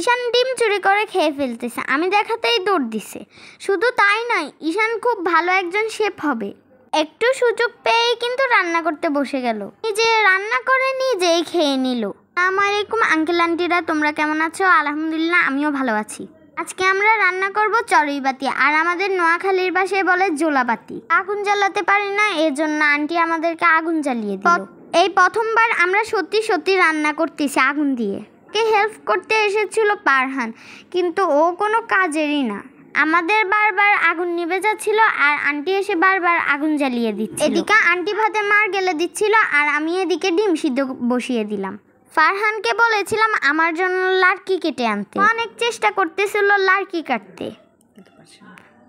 ঈশান ডিম চুরি করে খেয়ে ফেলতেছে, আমি দেখাতেই দৌড় দিছে। শুধু তাই নয়, ঈশান খুব ভালো একজন শেফ হবে। একটু সুযোগ পেয়েই কিন্তু রান্না করতে বসে গেল, নিজে রান্না করে নিজেই খেয়ে নিল। আসসালামু আলাইকুম আঙ্কেল আন্টিরা, তোমরা কেমন আছো? আলহামদুলিল্লাহ, আমিও ভালো আছি। আজকে আমরা রান্না করব চড়ুইবাতি, আর আমাদের নোয়াখালীর ভাষায় বলে জোলাবাতি। আগুন জ্বালাতে পারি না, এর জন্য আন্টি আমাদেরকে আগুন জ্বালিয়ে দিল। এই প্রথমবার আমরা সত্যি সত্যি রান্না করতেছি আগুন দিয়ে। কে হেল্প করতে এসেছিল ফারহান, কিন্তু ও কোনো কাজেরই না। আমাদের বারবার আগুন নিভে যাচ্ছিল আর আন্টি এসে বারবার আগুন জ্বালিয়ে দিচ্ছিল। এদিকে আন্টি ভাতে মার গেলে দিচ্ছিল আর আমি এদিকে ডিম সিদ্ধ বসিয়ে দিলাম। ফারহানকে বলেছিলাম আমার জন্য লার্কি কেটে আনতে। অনেক চেষ্টা করতেছিল লার্কি কাটতে,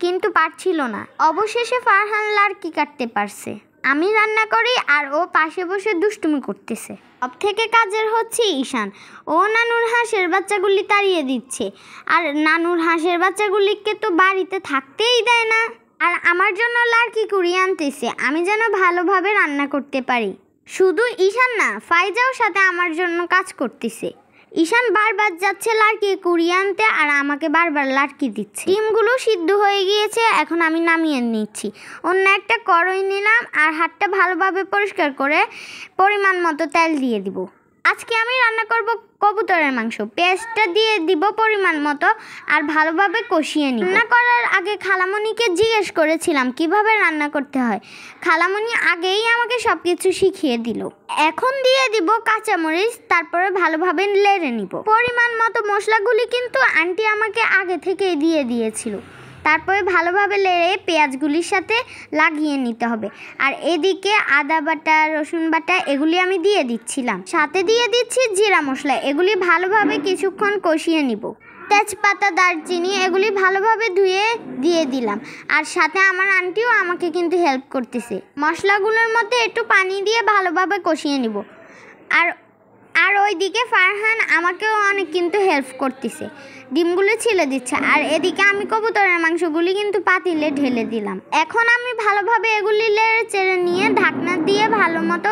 কিন্তু পারছিল না। অবশেষে ফারহান লার্কি কাটতে পারছে। আমি রান্না করি আর ও পাশে বসে দুষ্টুমি করতেছে। সব থেকে কাজের হচ্ছে ঈশান। ও নানুর হাঁসের বাচ্চাগুলি তাড়িয়ে দিচ্ছে, আর নানুর হাঁসের বাচ্চাগুলিকে তো বাড়িতে থাকতেই দেয় না। আর আমার জন্য লার্কি কুড়িয়ে আনতেছে, আমি যেন ভালোভাবে রান্না করতে পারি। শুধু ঈশান না, ফাইজাও সাথে আমার জন্য কাজ করতেছে। ঈশান বারবার যাচ্ছে লার্কি কুড়িয়ে আনতে আর আমাকে বারবার লার্কি দিচ্ছে। ডিমগুলো সিদ্ধ হয়ে গিয়েছে, এখন আমি নামিয়ে নিচ্ছি। অন্য একটা কড়াই নিলাম আর হাতটা ভালোভাবে পরিষ্কার করে পরিমাণ মতো তেল দিয়ে দিব। আজকে আমি রান্না করব কবুতরের মাংস। পেঁয়াজটা দিয়ে দিব পরিমাণ মতো আর ভালোভাবে কষিয়ে নিব। রান্না করার আগে খালামণিকে জিজ্ঞেস করেছিলাম কিভাবে রান্না করতে হয়। খালামণি আগেই আমাকে সব কিছু শিখিয়ে দিল। এখন দিয়ে দিব কাঁচামরিচ, তারপরে ভালোভাবে নেড়ে নিব। পরিমাণ মতো মশলাগুলি কিন্তু আন্টি আমাকে আগে থেকেই দিয়ে দিয়েছিল। তারপরে ভালোভাবে নেড়ে পেঁয়াজগুলির সাথে লাগিয়ে নিতে হবে। আর এদিকে আদা বাটা, রসুন বাটা এগুলি আমি দিয়ে দিচ্ছিলাম। সাথে দিয়ে দিচ্ছি জিরা মশলা। এগুলি ভালোভাবে কিছুক্ষণ কষিয়ে নিব। তেজপাতা, দারচিনি এগুলি ভালোভাবে ধুয়ে দিয়ে দিলাম। আর সাথে আমার আন্টিও আমাকে কিন্তু হেল্প করতেছে। মশলাগুলোর মধ্যে একটু পানি দিয়ে ভালোভাবে কষিয়ে নিব। আর ওইদিকে ফারহান আমাকেও অনেক কিন্তু হেল্প করতেছে, ডিমগুলো ছিলে দিচ্ছে। আর এদিকে আমি কবুতরের মাংসগুলি কিন্তু পাতিলে ঢেলে দিলাম। এখন আমি ভালোভাবে এগুলি লেড়ে চেড়ে নিয়ে ঢাকনা দিয়ে ভালো মতো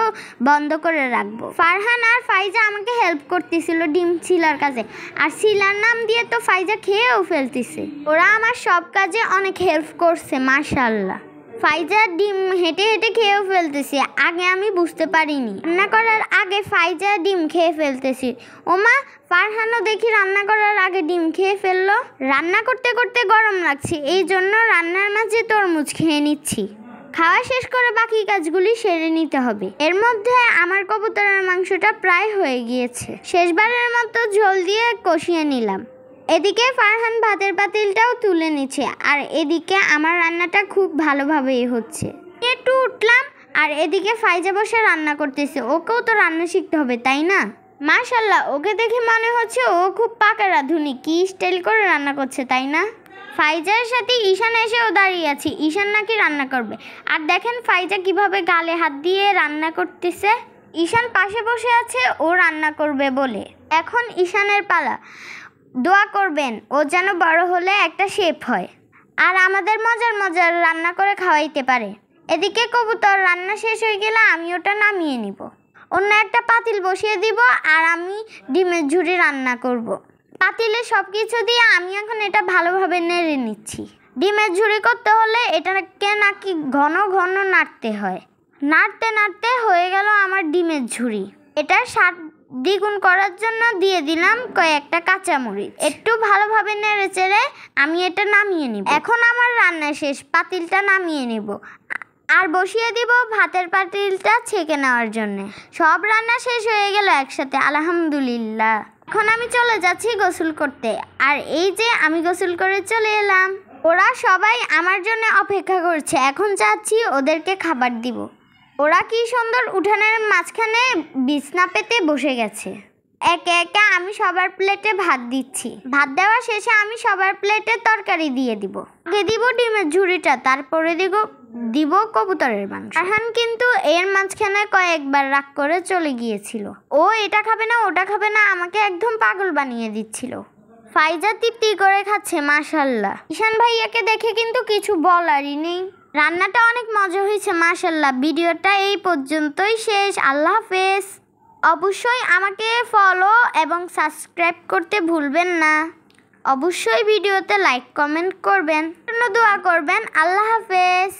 বন্ধ করে রাখবো। ফারহান আর ফাইজা আমাকে হেল্প করতেছিল ডিম ছিলার কাজে, আর ছিলার নাম দিয়ে তো ফাইজা খেয়েও ফেলতেছে। ওরা আমার সব কাজে অনেক হেল্প করছে, মাশাআল্লাহ। ফাইজা ডিম হেঁটে হেঁটে খেয়েও ফেলতেছি, আগে আমি বুঝতে পারিনি। রান্না করার আগে ফাইজা ডিম খেয়ে ফেলতেছি। ওমা, ফারহানও দেখি রান্না করার আগে ডিম খেয়ে ফেললো। রান্না করতে করতে গরম লাগছে, এই জন্য রান্নার মাঝে তরমুজ খেয়ে নিচ্ছি। খাওয়া শেষ করে বাকি কাজগুলি সেরে নিতে হবে। এর মধ্যে আমার কবুতরের মাংসটা প্রায় হয়ে গিয়েছে। শেষবারের মতো ঝোল দিয়ে কষিয়ে নিলাম। এদিকে ফারহান ভাতের পাতিলটাও তুলে নিচ্ছে, আর এদিকে আমার রান্নাটা খুব ভালোভাবেই হচ্ছে। একটু উঠলাম আর এদিকে ফাইজা বসে রান্না করতেছে। ওকেও তো রান্না শিখতে হবে, তাই না? মাশাআল্লাহ, ওকে দেখে মনে হচ্ছে ও খুব পাকা রাঁধুনি। কি স্টাইল করে রান্না করছে, তাই না? ফাইজার সাথে ঈশান এসেও দাঁড়িয়ে আছে। ঈশান নাকি রান্না করবে। আর দেখেন ফাইজা কিভাবে গালে হাত দিয়ে রান্না করতেছে। ঈশান পাশে বসে আছে ও রান্না করবে বলে। এখন ঈশানের পালা। দোয়া করবেন ও যেন বড় হলে একটা শেফ হয় আর আমাদের মজার মজার রান্না করে খাওয়াইতে পারে। এদিকে কবুতর রান্না শেষ হয়ে গেলে আমি ওটা নামিয়ে নিব। অন্য একটা পাতিল বসিয়ে দিব আর আমি ডিমের ঝুড়ি রান্না করব। পাতিলে সব কিছু দিয়ে আমি এখন এটা ভালোভাবে নেড়ে নিচ্ছি। ডিমের ঝুড়ি করতে হলে এটাকে নাকি ঘন ঘন নাড়তে হয়। নাড়তে নাড়তে হয়ে গেল আমার ডিমের ঝুড়ি। এটার স্বাদ দ্বিগুণ করার জন্য দিয়ে দিলাম কয়েকটা কাঁচামরিচ। একটু ভালোভাবে নেড়ে চেড়ে আমি এটা নামিয়ে নিব। এখন আমার রান্না শেষ, পাতিলটা নামিয়ে নিব আর বসিয়ে দিব ভাতের পাতিলটা ছেঁকে নেওয়ার জন্য। সব রান্না শেষ হয়ে গেল একসাথে, আলহামদুলিল্লাহ। এখন আমি চলে যাচ্ছি গোসল করতে। আর এই যে আমি গোসল করে চলে এলাম। ওরা সবাই আমার জন্য অপেক্ষা করছে, এখন চাচ্ছি ওদেরকে খাবার দিব। ওরা কি সুন্দর উঠানের মাঝখানে বিছনা পেতে বসে গেছে। একে একে আমি সবার প্লেটে ভাত দিচ্ছি। ভাত দেওয়া শেষে আমি সবার প্লেটে তরকারি দিয়ে দিব। আগে দিব ডিমের ঝুড়িটা, তারপরে দিব কবুতরের মাংস। ফারহান কিন্তু এর মাঝখানে কয়েকবার রাগ করে চলে গিয়েছিল। ও এটা খাবে না, ওটা খাবে না, আমাকে একদম পাগল বানিয়ে দিচ্ছিল। ফাইজা তৃপ্তি করে খাচ্ছে, মাশাআল্লাহ। ঈশান ভাইয়াকে দেখে কিন্তু কিছু বলারই নেই। রান্নাটা অনেক মজা হয়েছে, মাশাআল্লাহ। ভিডিওটা এই পর্যন্তই শেষ। আল্লাহ হাফেজ। অবশ্যই আমাকে ফলো এবং সাবস্ক্রাইব করতে ভুলবেন না। অবশ্যই ভিডিওতে লাইক কমেন্ট করবেন, দোয়া করবেন। আল্লাহ হাফেজ।